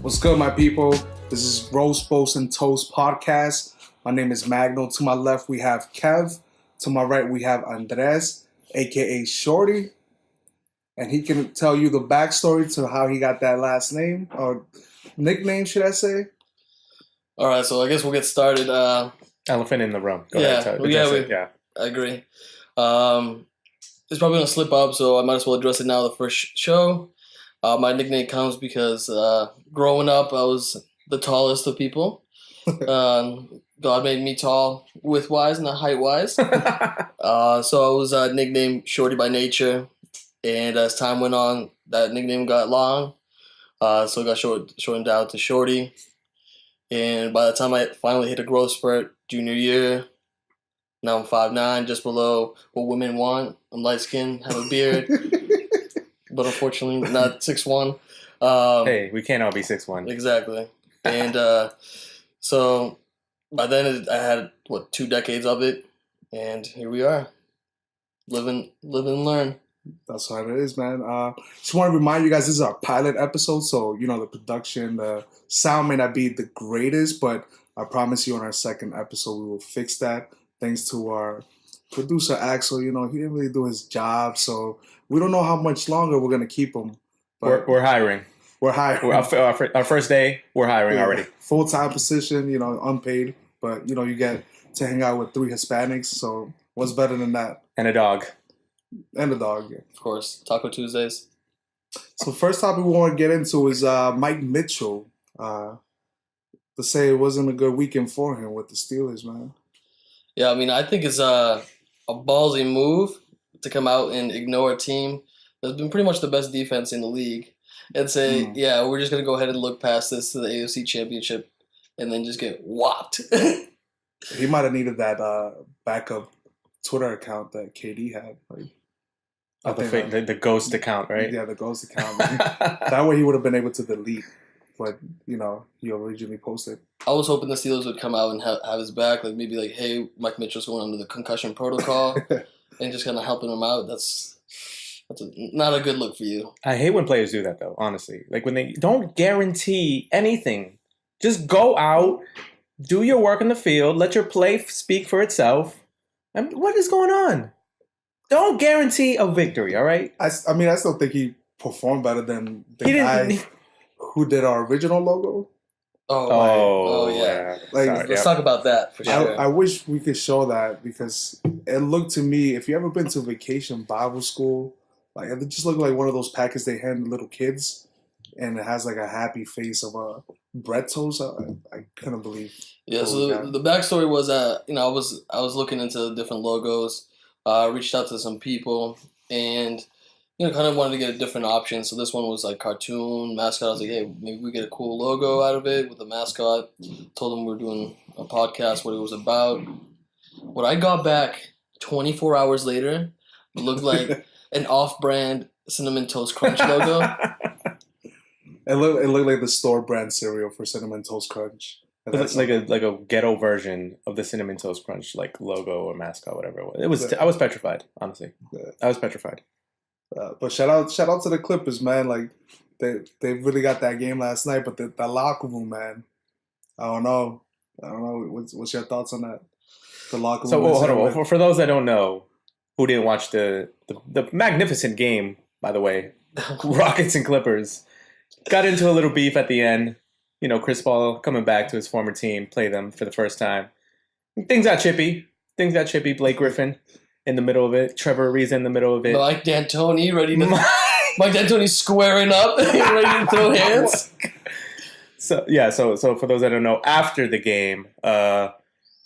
What's good, my people? This is Roast, Boast, and Toast podcast. My name is Magno. To my left, we have Kev. To my right, we have Andres, a.k.a. Shorty. And he can tell you the backstory to how he got that last name, or nickname, should I say? All right, so I guess we'll get started. Elephant in the room. Go yeah, ahead. I agree. It's probably going to slip up, so I might as well address it now the first show. My nickname comes because growing up, I was the tallest of people. God made me tall width-wise, not height-wise. So I was nicknamed Shorty by nature. And as time went on, that nickname got long. So it got shortened down to Shorty. And by the time I finally hit a growth spurt, junior year, now I'm 5'9", just below what women want. I'm light-skinned, have a beard, but unfortunately not 6'1". Hey, we can't all be 6'1". Exactly. And so by then I had, 2 decades of it, and here we are. Live and learn. That's how it is, man. Just want to remind you guys, this is our pilot episode, so, the production, the sound may not be the greatest, but I promise you on our second episode, we will fix that. Thanks to our producer, Axel. He didn't really do his job, so we don't know how much longer we're going to keep him. But we're hiring. We're hiring. Our first day, we're hiring already. Full-time position, unpaid, but, you get to hang out with 3 Hispanics, so what's better than that? And a dog. And a dog, yeah. Of course, Taco Tuesdays. So first topic we want to get into is Mike Mitchell. To say it wasn't a good weekend for him with the Steelers, man. Yeah, I mean, I think it's a ballsy move to come out and ignore a team that's been pretty much the best defense in the league and say, yeah, we're just going to go ahead and look past this to the AFC Championship and then just get whopped. He might have needed that backup Twitter account that KD had. The ghost account, right? Yeah, the ghost account. That way he would have been able to delete what, he originally posted. I was hoping the Steelers would come out and have his back, maybe hey, Mike Mitchell's going under the concussion protocol and just kind of helping him out. That's not a good look for you. I hate when players do that, though, honestly. When they don't guarantee anything. Just go out, do your work in the field, let your play speak for itself. What is going on? Don't guarantee a victory, all right? I still think he performed better than the guy who did our original logo. Oh yeah. Let's talk about that for sure. I wish we could show that because it looked to me, if you ever been to vacation Bible school, it just looked like one of those packets they hand to little kids, and it has a happy face of bread toast. I couldn't believe. Yeah. So the backstory was I was looking into different logos. Reached out to some people and kind of wanted to get a different option. So this one was cartoon mascot. I was like, hey, maybe we get a cool logo out of it with the mascot. Told them we were doing a podcast, what it was about. What I got back 24 hours later looked like an off-brand Cinnamon Toast Crunch logo. It looked like the store brand cereal for Cinnamon Toast Crunch. It's like a ghetto version of the Cinnamon Toast Crunch logo or mascot, whatever it was. I was petrified, honestly. Yeah. I was petrified. But shout out to the Clippers, man. They really got that game last night. But the locker room, man. I don't know. What's your thoughts on that? The locker room. So hold on. For those that don't know, who didn't watch the magnificent game, by the way, Rockets and Clippers, got into a little beef at the end. Chris Paul coming back to his former team, play them for the first time. Things got chippy. Blake Griffin in the middle of it. Trevor Ariza in the middle of it. Mike D'Antoni ready to... Mike D'Antoni squaring up, ready to throw hands. So for those that don't know, after the game, a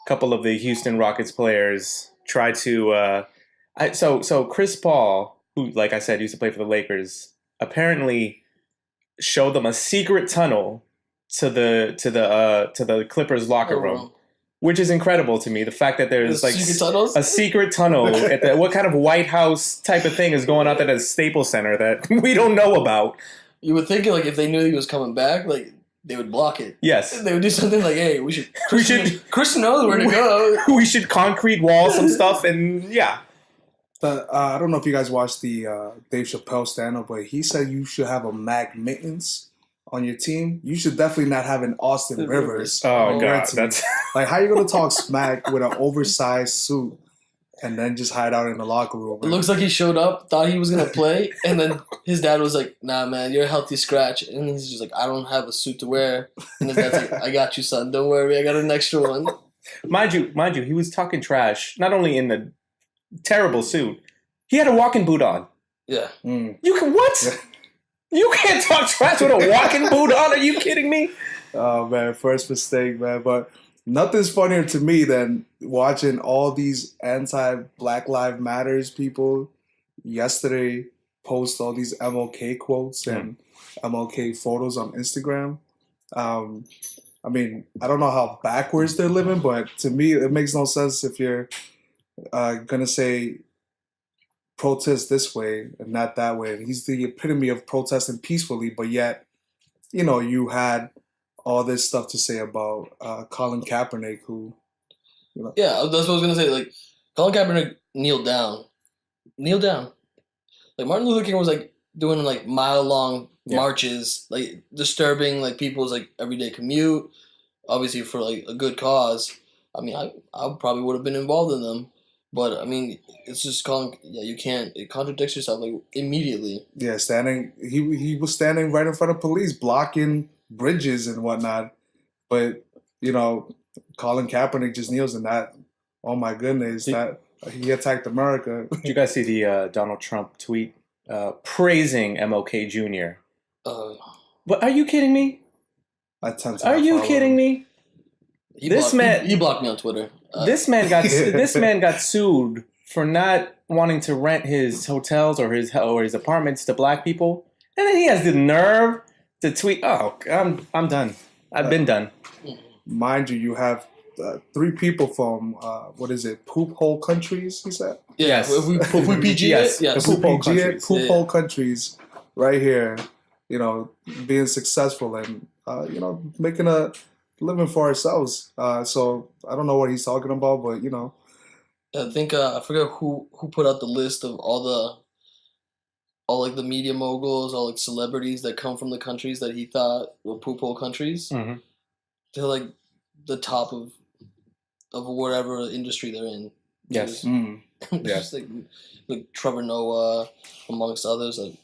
couple of the Houston Rockets players tried to... So Chris Paul, who, like I said, used to play for the Lakers, apparently showed them a secret tunnel to the Clippers locker room, which is incredible to me. The fact that there's a secret tunnel at what kind of White House type of thing is going on at a Staples Center that we don't know about. You would think if they knew he was coming back, they would block it. Yes, they would do something hey, we should. Christian knows where to go. We should concrete wall some stuff and yeah. I don't know if you guys watched the Dave Chappelle stand-up, but he said you should have a Mac mittens on your team, you should definitely not have an Austin Rivers. Oh God, that's like how you gonna talk smack with an oversized suit and then just hide out in the locker room? It looks like he showed up, thought he was gonna play, and then his dad was like, "Nah, man, you're a healthy scratch." And he's just like, "I don't have a suit to wear." And his dad's like, "I got you, son. Don't worry, I got an extra one." Mind you, he was talking trash. Not only in the terrible suit, he had a walking boot on. Yeah. You can what? You can't talk trash with a walking boot on. Are you kidding me? Oh man, first mistake, man. But nothing's funnier to me than watching all these anti-Black Lives Matters people yesterday post all these MLK quotes and MLK photos on Instagram. I mean, I don't know how backwards they're living, but to me, it makes no sense if you're gonna say protest this way and not that way. And he's the epitome of protesting peacefully, but yet, you know, you had all this stuff to say about Colin Kaepernick, who, you know. Yeah, that's what I was gonna say. Like, Colin Kaepernick kneel down. Like Martin Luther King was like doing like mile-long marches, like disturbing like people's like everyday commute, obviously for like a good cause. I mean, I probably would have been involved in them. But I mean, it's just calling. Yeah, you can't. It contradicts yourself like immediately. Yeah, he was standing right in front of police, blocking bridges and whatnot. But you know, Colin Kaepernick just kneels in that. Oh my goodness, that he attacked America. Did you guys see the Donald Trump tweet praising MLK Jr.? What? Are you kidding me? Are you kidding me? He blocked me on Twitter. This man got sued for not wanting to rent his hotels or his apartments to black people, and then he has the nerve to tweet, "Oh, I'm done. I've been done." Mind you, you have 3 people from what is it? Poop hole countries. He said. Yes. If we PG it, yes. Poop hole countries, right here. You know, being successful and you know, making a living for ourselves. So I don't know what he's talking about, but you know, I think I forget who put out the list of all like the media moguls, all like celebrities that come from the countries that he thought were poop hole countries. Mm-hmm. They're like the top of whatever industry they're in. Yes. Just like Trevor Noah, amongst others. Like,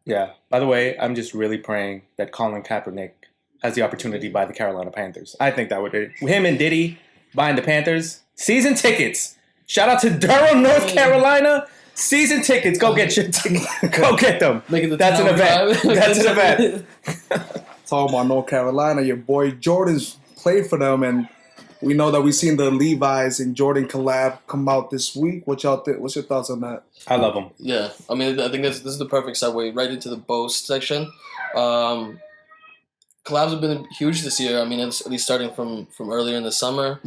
yeah. By the way, I'm just really praying that Colin Kaepernick has the opportunity to buy the Carolina Panthers. I think that would be him and Diddy buying the Panthers. Season tickets. Shout out to Durham, North Carolina. Season tickets. Go get your tickets. Go get them. That's an event. That's an event. Talking about North Carolina, your boy Jordan's played for them, and we know that we've seen the Levi's and Jordan collab come out this week. What's your thoughts on that? I love them. Yeah, I mean, I think this is the perfect segue right into the Boast section. Collabs have been huge this year. I mean, it's at least starting from earlier in the summer.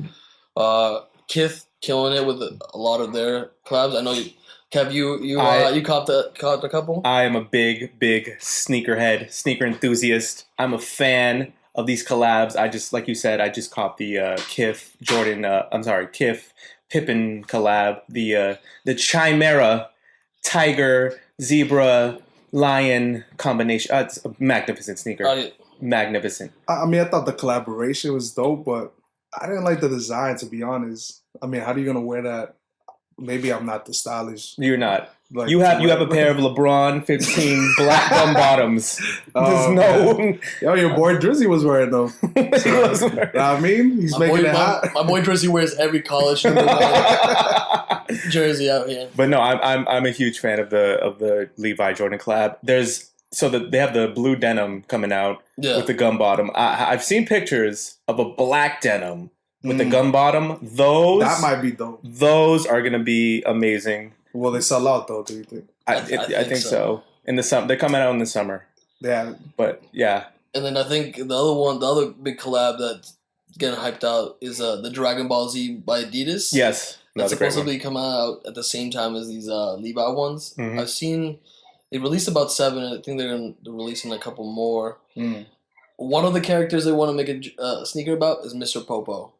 Kith killing it with a lot of their collabs. I know you, Kev, you copped a couple. I am a big sneaker enthusiast. I'm a fan of these collabs. I just, like you said, I just copped the Kith Pippen collab. The Chimera Tiger Zebra Lion combination. It's a magnificent sneaker. Magnificent. I mean, I thought the collaboration was dope, but I didn't like the design, to be honest. I mean, how are you gonna wear that? Maybe I'm not the stylish. You're not. Like, you have a pair of LeBron 15 black gum bottoms. There's no. Yo, your boy Drizzy was wearing them. So, he was wearing. I mean, he's making it hot. My boy Drizzy wears every college jersey out here. But no, I'm a huge fan of the Levi Jordan collab. They have the blue denim coming out with the gum bottom. I've seen pictures of a black denim with the gum bottom. That might be dope. Those are gonna be amazing. Will they sell out though? Do you think? I think so. In the summer, they're coming out in the summer. Yeah, but yeah. And then I think the other big collab that's getting hyped out is the Dragon Ball Z by Adidas. Yes, that's supposed to be coming out at the same time as these Levi ones. Mm-hmm. I've seen they released about 7. I think they're releasing a couple more. One of the characters they want to make a sneaker about is Mr. Popo,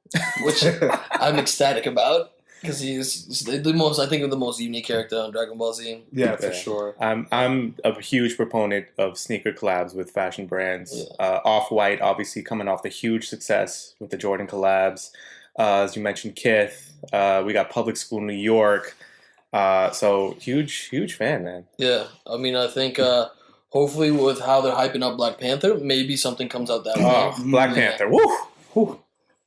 which I'm ecstatic about. Because he's the most, I think, the most unique character on Dragon Ball Z. Yeah, for sure. I'm a huge proponent of sneaker collabs with fashion brands. Yeah. Off-White, obviously, coming off the huge success with the Jordan collabs. As you mentioned, Kith. We got Public School New York. So huge fan, man. Yeah, I mean, I think hopefully with how they're hyping up Black Panther, maybe something comes out that way. Oh, Black Panther. Woo!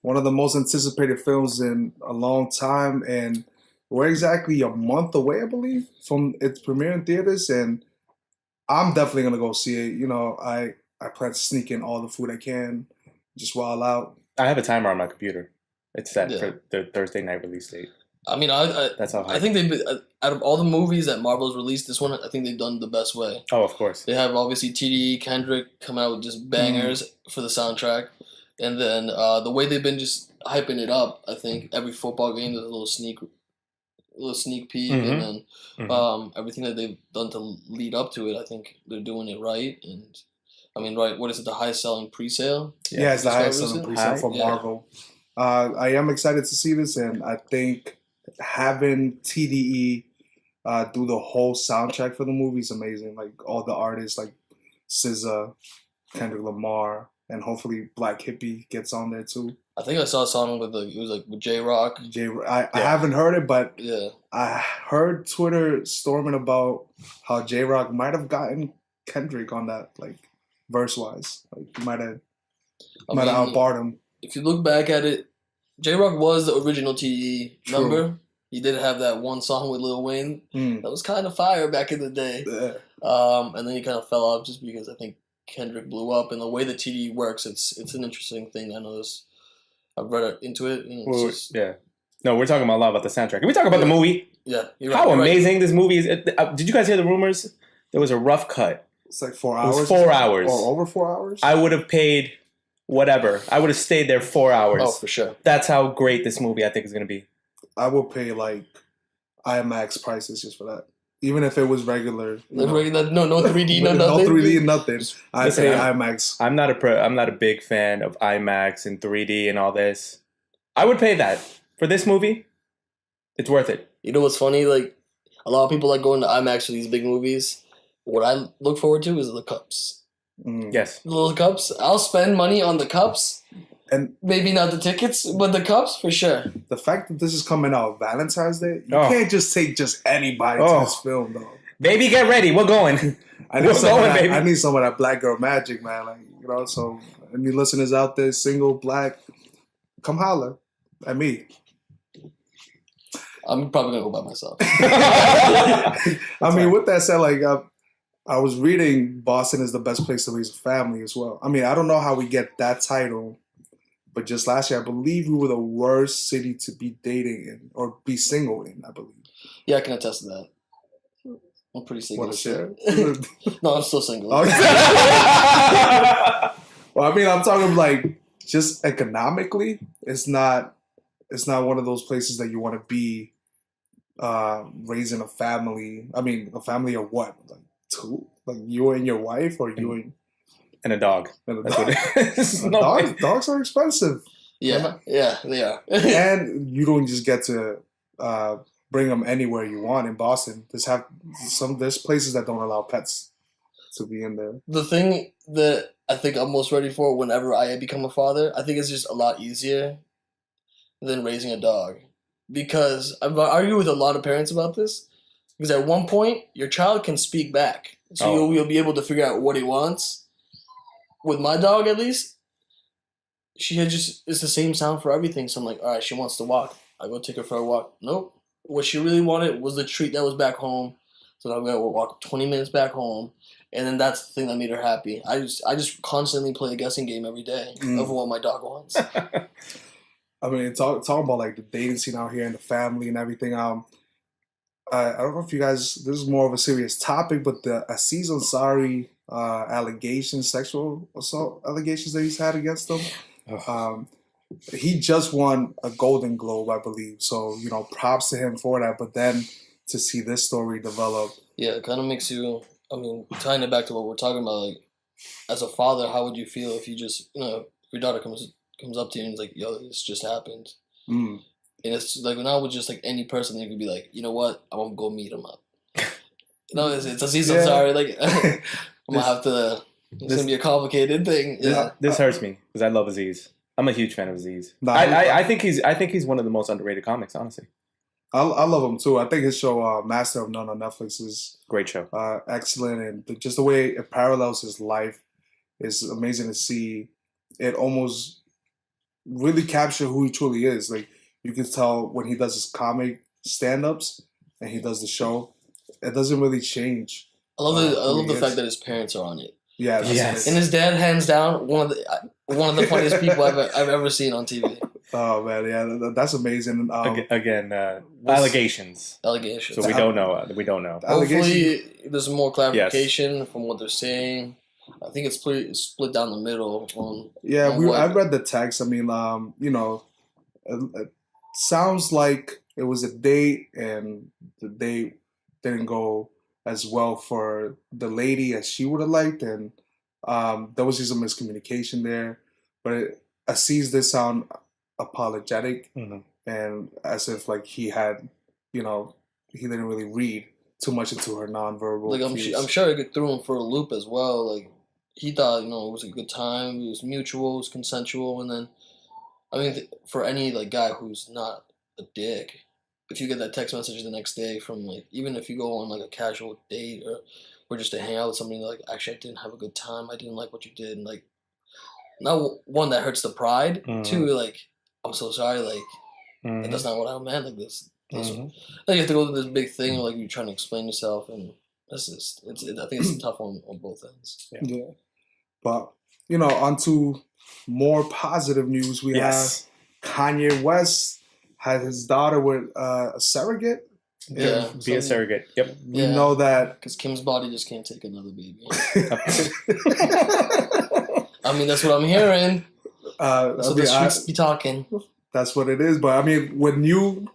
One of the most anticipated films in a long time, and we're exactly a month away, I believe, from its premiere in theaters, and I'm definitely gonna go see it. You know, I plan to sneak in all the food I can, just while out. I have a timer on my computer. It's set Yeah. for the Thursday night release date. I mean, That's how I think they've out of all the movies that Marvel's released, this one I think they've done the best way. Oh, of course. They have obviously TDE, Kendrick coming out with just bangers for the soundtrack, and then the way they've been just hyping it up. I think every football game there's a little sneak peek, and then everything that they've done to lead up to it. I think they're doing it right, and I mean, right? What is it? The highest selling pre-sale? Yeah, it's the highest Discovery, selling is it? pre-sale for Marvel. I am excited to see this, and I think having TDE do the whole soundtrack for the movie is amazing. Like all the artists, like SZA, Kendrick Lamar, and hopefully Black Hippie gets on there too. I think I saw a song with with J Rock. I haven't heard it, but Yeah, I heard Twitter storming about how J Rock might have gotten Kendrick on that, like verse wise. Like he might have outbarred him. If you look back at it, J Rock was the original TDE True. member. He did have that one song with Lil Wayne that was kind of fire back in the day. Yeah. And then he kind of fell off just because I think Kendrick blew up, and the way the TDE works, it's an interesting thing. I noticed. I've read into it. And it's Yeah. No, we're talking a lot about the soundtrack. Can we talk about the movie? Yeah, you're How right, you're amazing this movie is. Did you guys hear the rumors? There was a rough cut. It's like 4 It hours. was 4 hours. Or over 4 hours? I would have paid whatever. I would have stayed there 4 hours. Oh, for sure. That's how great this movie I think is going to be. I would pay like IMAX prices just for that. Even if it was regular. No 3D, no no nothing. 3D, nothing. I Listen, pay IMAX. I'm not a big fan of IMAX and 3D and all this. I would pay that for this movie. It's worth it. You know what's funny? Like a lot of people like going to IMAX for these big movies. What I look forward to is the cups. Yes. The little cups. I'll spend money on the cups. And maybe not the tickets, but the cups for sure. The fact that this is coming out Valentine's Day, you Oh. can't just take just anybody to this film, though. Baby, get ready. We're going. I need some of that black girl magic, man. Like, you know, so any listeners out there, single, black, come holler at me. I'm probably gonna go by myself. I mean, with that said, like I was reading Boston is the best place to raise a family as well. I mean, I don't know how we get that title, but just last year, I believe we were the worst city to be dating in or be single in, I believe. Yeah, I can attest to that. I'm pretty single. Want to share? No, I'm still single. Okay. Well, I mean, I'm talking like just economically, it's not one of those places that you want to be raising a family. I mean, a family of what? Like two? Like you and your wife, or you and a dog. and a That's dog? what it is. Dogs are expensive. Yeah, they are. And you don't just get to bring them anywhere you want in Boston. There's places that don't allow pets to be in there. The thing that I think I'm most ready for whenever I become a father, I think it's just a lot easier than raising a dog. Because I've argued with a lot of parents about this. Because at one point, your child can speak back. So you'll be able to figure out what he wants. With my dog, at least, it's the same sound for everything. So I'm like, all right, she wants to walk. I go take her for a walk. Nope. What she really wanted was the treat that was back home. So I'm going to walk 20 minutes back home. And then that's the thing that made her happy. I just constantly play a guessing game every day of what my dog wants. I mean, talking about like the dating scene out here and the family and everything. I don't know if you guys. This is more of a serious topic, but the Aziz Ansari sexual assault allegations that he's had against him. He just won a Golden Globe, I believe. So props to him for that. But then to see this story develop, yeah, it kind of makes you. I mean, tying it back to what we're talking about, like as a father, how would you feel if you just if your daughter comes up to you and is like, "Yo, this just happened." And it's like now with just like any person, you could be like, you know what, I'm gonna go meet him up. It's Aziz. I'm sorry. Like I'm gonna have to. It's gonna be a complicated thing. Yeah. This hurts me because I love Aziz. I'm a huge fan of Aziz. Nah, I think he's one of the most underrated comics, honestly. I love him too. I think his show Master of None on Netflix is Great show. excellent, and just the way it parallels his life is amazing to see. It almost really capture who he truly is. Like you can tell when he does his comic stand-ups and he does the show, it doesn't really change. I love the fact that his parents are on it. Yeah, Yes. And his dad, hands down, one of the funniest people I've ever seen on TV. Oh man, yeah, that's amazing. Again, allegations. Allegations. So we don't know. We don't know. Hopefully, there's more clarification from what they're saying. I think it's split down the middle. I read the text. I mean, it sounds like it was a date, and the date didn't go as well for the lady as she would have liked, and there was just a miscommunication there. But Aziz did sound apologetic, and as if like he had, he didn't really read too much into her nonverbal. Like I'm sure it threw him for a loop as well. Like he thought, it was a good time. It was mutual. It was consensual. And then, I mean, for any like guy who's not a dick, if you get that text message the next day from like, even if you go on like a casual date or just to hang out with somebody, like, actually I didn't have a good time. I didn't like what you did. And like, not one that hurts the pride. Two, like, I'm so sorry. Like, that's not what I meant. Like this. Like you have to go through this big thing, like you're trying to explain yourself, and I think it's tough on both ends. Yeah. But on to more positive news. We have Kanye West had his daughter with a surrogate. Yeah, be a surrogate. Yep. We know that because Kim's body just can't take another baby. I mean, that's what I'm hearing. That's what the streets be talking. That's what it is. But I mean, with new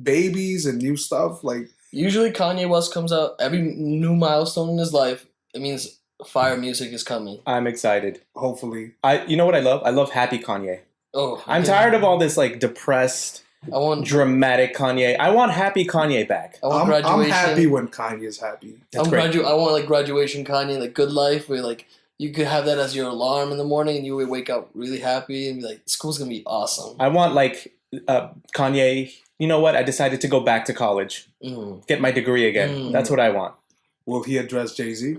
babies and new stuff, like usually Kanye West comes out every new milestone in his life. It means fire music is coming. I'm excited. Hopefully, you know what I love? I love happy Kanye. Oh, I'm tired of all this like depressed, dramatic Kanye. I want happy Kanye back. I'm happy when Kanye's happy. I want like graduation Kanye, like good life, where like you could have that as your alarm in the morning, and you would wake up really happy and be like, "School's gonna be awesome." I want like Kanye. You know what? I decided to go back to college, get my degree again. That's what I want. Will he address Jay-Z?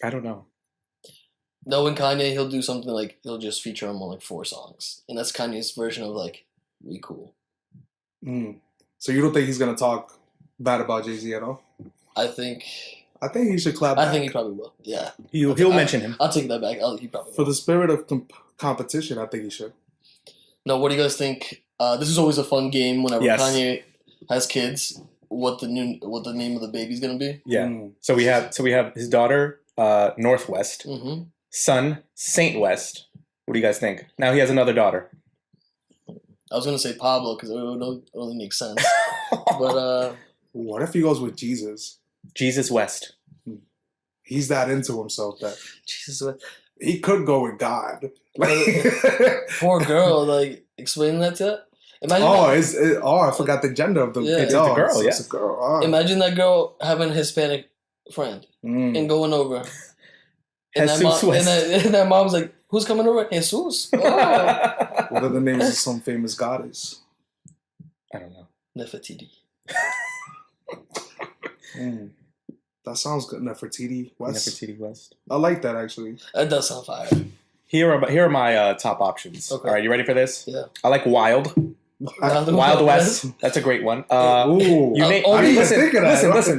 I don't know. Knowing Kanye, he'll do something like he'll just feature him on like 4 songs, and that's Kanye's version of like, "We cool." So you don't think he's gonna talk bad about Jay-Z at all? I think he should clap back. I think he probably will. Yeah, he'll mention him. I'll take that back. He probably will. For the spirit of competition, I think he should. No, what do you guys think? This is always a fun game whenever Kanye has kids. What the name of the baby's gonna be? Yeah. So we have his daughter, Northwest, son, Saint West. What do you guys think? Now he has another daughter. I was gonna say Pablo because it would only make sense. But what if he goes with Jesus? Jesus West. He's that into himself that Jesus West. He could go with God. Poor girl. Like explain that to her. Imagine I forgot the gender of the it's a girl. It's a girl. Oh. Imagine that girl having a Hispanic friend and going over. And that mom's like, "Who's coming over?" Jesus. Oh. What are the names of some famous goddess? I don't know. Nefertiti. That sounds good. Nefertiti West. Nefertiti West. I like that actually. That does sound fire. Here are my top options. Okay. All right, you ready for this? Yeah. I like Wild. Wild West. That's a great one. Listen.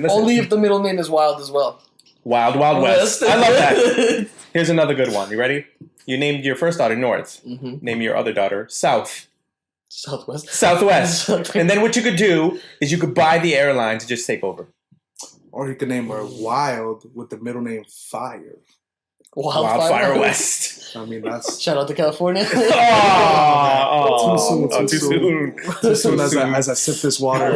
Only if the middle name is Wild as well. Wild West. I love that. Here's another good one. You ready? You named your first daughter North. Name your other daughter South. Southwest. And then what you could do is you could buy the airline to just take over. Or you could name her Wild with the middle name Fire. Wildfire West. I mean, that's... Shout out to California. Too soon. Too soon as I sip this water.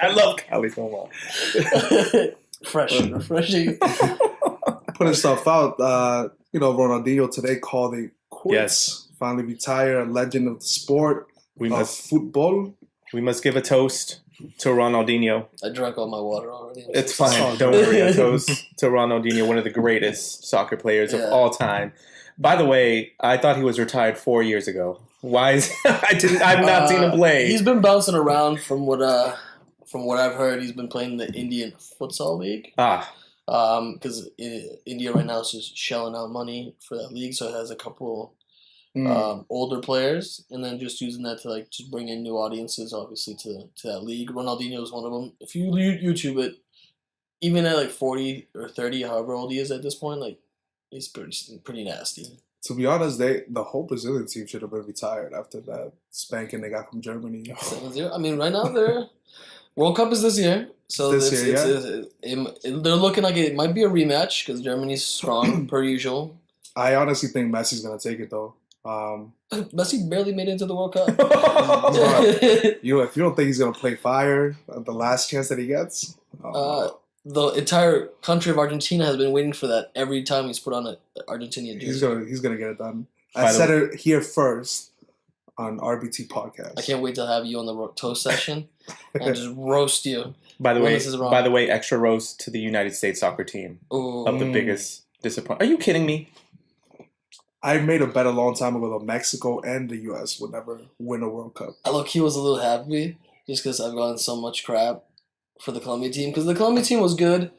I love Cali so much. Fresh, refreshing. Putting stuff out. Ronaldinho today called it quits finally retire, a legend of the sport We of must football. give a toast to Ronaldinho. I drank all my water already. It's Oh, fine. Don't worry. A toast to Ronaldinho, one of the greatest soccer players of all time. By the way, I thought he was retired 4 years ago. Why is I've not seen him play. He's been bouncing around from what I've heard. He's been playing the Indian Futsal League. Because India right now is just shelling out money for that league, so it has a couple older players, and then just using that to like just bring in new audiences, obviously to that league. Ronaldinho is one of them. If you YouTube it, even at like 40 or 30, however old he is at this point, like he's pretty nasty. To be honest, the whole Brazilian team should have been retired after that spanking they got from Germany. 7-0. I mean, right now they're World Cup is this year, so they're looking like it might be a rematch because Germany's strong per usual. I honestly think Messi's gonna take it though. Messi barely made it into the World Cup. If you don't think he's gonna play fire at the last chance that he gets, the entire country of Argentina has been waiting for that every time he's put on an Argentinian jersey. He's gonna get it done. I said it here first on RBT podcast. I can't wait to have you on the toast session and just roast you. By the way, extra roast to the United States soccer team of the biggest disappointment. Are you kidding me? I made a bet a long time ago that Mexico and the U.S. would never win a World Cup. I look, he was a little happy just because I've gotten so much crap for the Colombia team, because the Colombia team was good,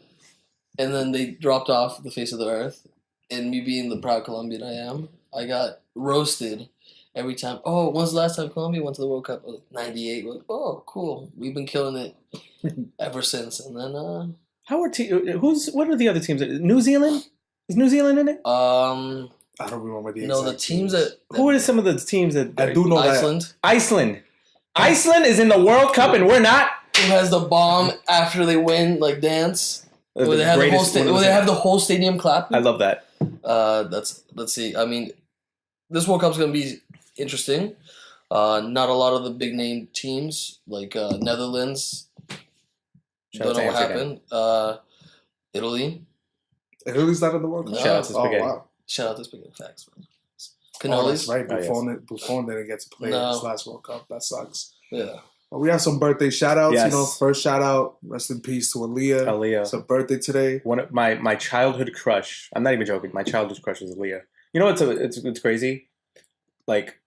and then they dropped off the face of the earth. And me being the proud Colombian I am, I got roasted every time. Oh, when's the last time Colombia went to the World Cup? 98. Like, oh, cool. We've been killing it ever since. And then what are the other teams? New Zealand? Is New Zealand in it? I don't remember the no, the teams that who are some of the teams that I do know Iceland. Iceland is in the World Cup and we're not. Who has the bomb after they win, like dance? Where they have the whole stadium clapping. I love that. Let's see. I mean, this World Cup's gonna be interesting. Not a lot of the big name teams like Netherlands. Don't know what happened. Italy. Italy's not in the World Cup. No. Shout out to Spaghetti. Oh, wow. Shout out to Spaghetti Facts. Cannolis. Right. Oh, Buffon didn't get to play in this last World Cup. That sucks. Yeah. Well, we have some birthday shout-outs. Yes. First shout-out, rest in peace to Aaliyah. It's her birthday today. One of my childhood crush. I'm not even joking. My childhood crush is Aaliyah. You know it's crazy? Like,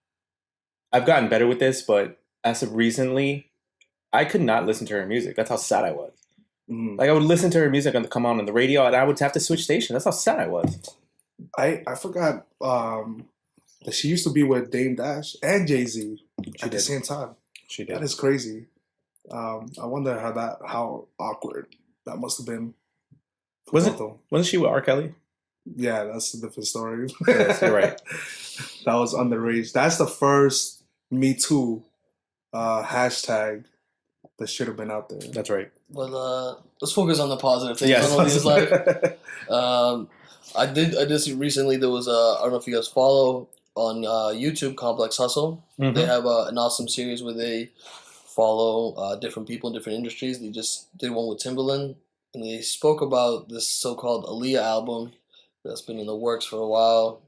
I've gotten better with this, but as of recently, I could not listen to her music. That's how sad I was. Mm. Like, I would listen to her music come on the radio, and I would have to switch station. That's how sad I was. I forgot that she used to be with Dame Dash and Jay-Z at the same time. She did. That is crazy. I wonder how awkward that must have been. Wasn't she with R. Kelly? Yeah, that's a different story. Yes, you're right. That was underage. That's the first Me Too hashtag that should have been out there. That's right. Well, let's focus on the positive things. Yes. I did see recently. There was I don't know if you guys follow on YouTube, Complex Hustle. Mm-hmm. They have an awesome series where they follow different people in different industries. They just did one with Timbaland, and they spoke about this so-called Aaliyah album that's been in the works for a while.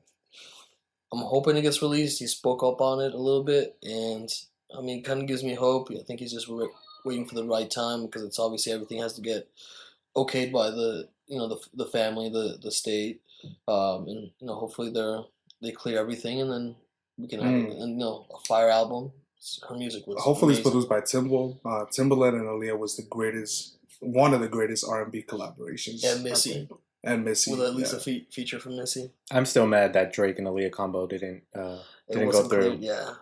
I'm hoping it gets released. He spoke up on it a little bit, and I mean, kind of gives me hope. I think he's just waiting for the right time, because it's obviously everything has to get okayed by the family, the state, and hopefully they clear everything, and then we can have a fire album. Her music was hopefully amazing. It's produced by Timbaland and Aaliyah was one of the greatest R&B collaborations. And Missy. With at least a feature from Missy. I'm still mad that Drake and Aaliyah combo didn't go through. Yeah.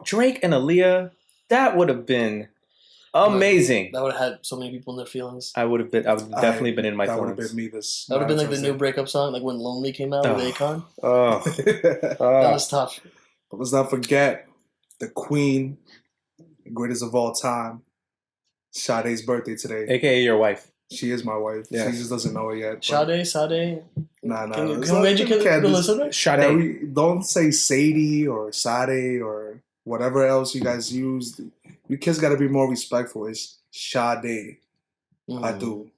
Drake and Aaliyah? That would have been amazing. That would have had so many people in their feelings. I would have definitely been in my feelings. That would have been me this. That would have been like the new breakup song, like when Lonely came out with Akon. That was tough. But let's not forget the queen, the greatest of all time, Sade's birthday today. AKA your wife. She is my wife. Yeah. She just doesn't know it yet. Sade. Nah. Can we educate the listener? Sade. Don't say Sadie or Sade or whatever else you guys use. You kids got to be more respectful. It's Sade Adu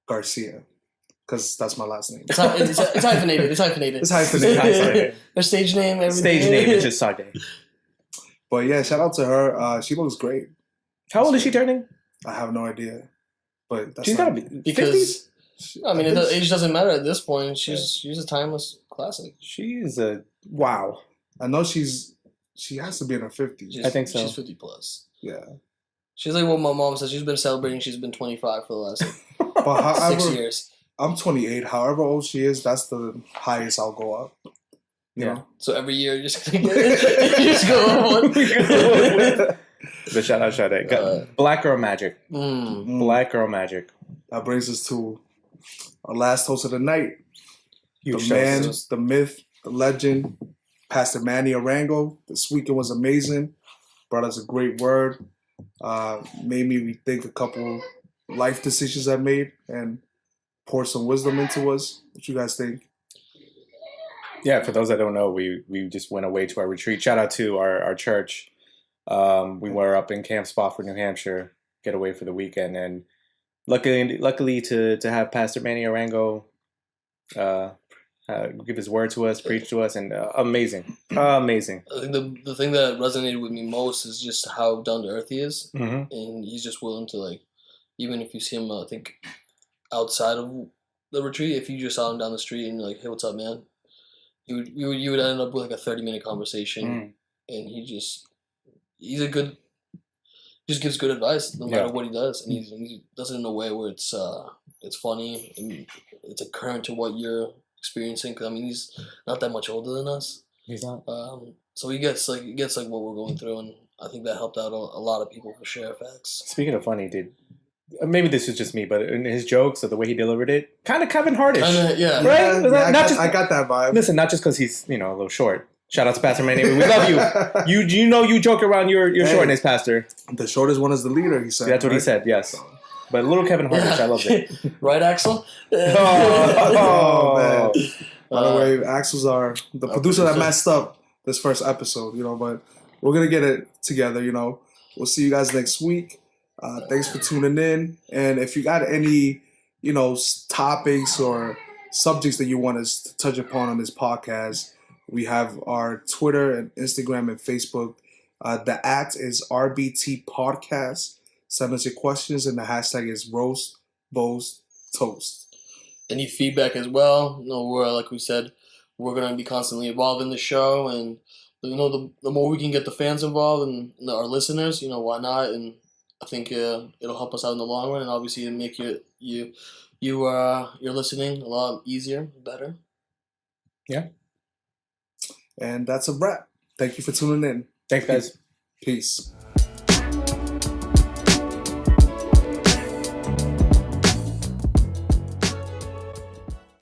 Garcia. because that's my last name. It's hyphenated. It's hyphenated. It's hyphenated. Their stage name. Everything. Stage name is just Sade. But yeah, shout out to her. She looks great. How old is she turning? I have no idea, but that's She's not, gotta be Because 50s? I mean, age doesn't matter at this point. She's a timeless classic. She's a wow. I know she has to be in her 50s. I think so. She's 50 plus. Yeah. She's like what my mom says. She's been celebrating. She's been 25 for the last But however, 6 years. I'm 28. However old she is, that's the highest I'll go up. You know? So every year you're just gonna just go up one. But shout out Sade. Black Girl Magic. Mm. Black Girl Magic. That brings us to our last host of the night. Huge The man, toast. the myth, the legend, Pastor Manny Arango. This weekend was amazing. Brought us a great word. Made me rethink a couple life decisions I made and poured some wisdom into us. What you guys think? Yeah, for those that don't know, we just went away to our retreat. Shout out to our church. We were up in Camp Spofford, New Hampshire, get away for the weekend, and luckily to have Pastor Manny Arango give his word to us, preach to us, and amazing. I think the thing that resonated with me most is just how down to earth he is, Mm-hmm. and he's just willing to, like, even if you see him, I think outside of the retreat, if you just saw him down the street and you're like, hey, what's up, man? You would end up with like a 30-minute conversation, and he's a good, just gives good advice no matter what he does, and he does it in a way where it's funny and it's a current to what you're experiencing. Because I mean, he's not that much older than us. He's not. So he gets what we're going through, and I think that helped out a lot of people for sure. Facts. Speaking of funny, dude. Maybe this was just me, but in his jokes or the way he delivered it, kind of Kevin Hartish. Yeah. Right? I got that vibe. Listen, not just because he's a little short. Shout out to Pastor Manny. We love you. You joke around your shortness, Pastor. The shortest one is the leader, he said. That's what he said, yes. But little Kevin Hartish, I loved it. Right, Axel? Oh, man. By the way, Axel's the producer that messed up this first episode, but we're going to get it together, We'll see you guys next week. Thanks for tuning in. And if you got any, topics or subjects that you want us to touch upon on this podcast, we have our Twitter and Instagram and Facebook. The @ is RBTPodcast. Send us your questions, and the hashtag is Roast, Boast, Toast. Any feedback as well? We're, like we said, we're going to be constantly involved in the show, and the more we can get the fans involved and our listeners, why not? And I think it'll help us out in the long run, and obviously it'll make your listening a lot easier, better. Yeah. And that's a wrap. Thank you for tuning in. Thanks, guys. Peace.